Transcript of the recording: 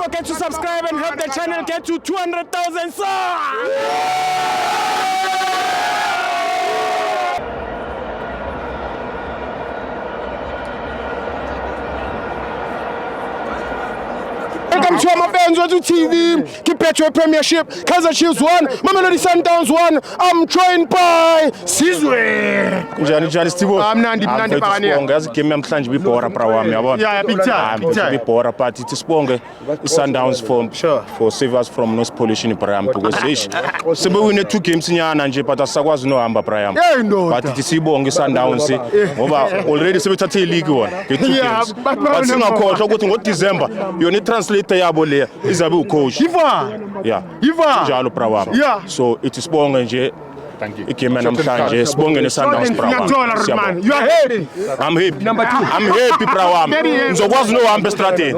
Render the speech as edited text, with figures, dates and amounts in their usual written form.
forget to subscribe and help the channel get to 200,000 subs. Welcome to FANS Wethu TV, Capitec Premiership, Kaizer 1, Mamelodi Sundowns 1. I'm joined by Sizwe. Njani Stivo. Mnandi bani. Ngazi game namhlanje bibhora bra wami yabona. Yeah, big time. Bibhora but it sibonge Sundowns for save us from noise pollution Brian because sebe win 2 games nyana nje but asakwazi no hamba Brian. But it sibonge Sundowns ngoba already sebethathe ileague wona. Yeah, but singakhohlwa ukuthi ngoDecember yona translator yabo le izabe ucoach. Yeah. Njalo bra wami. So it is bonge nje igame namhlanje sibonge neSundowns bra wami. You are happy? I'm happy. Number 2. I'm happy bra wami. Ngizokwazi no hamba estradeni.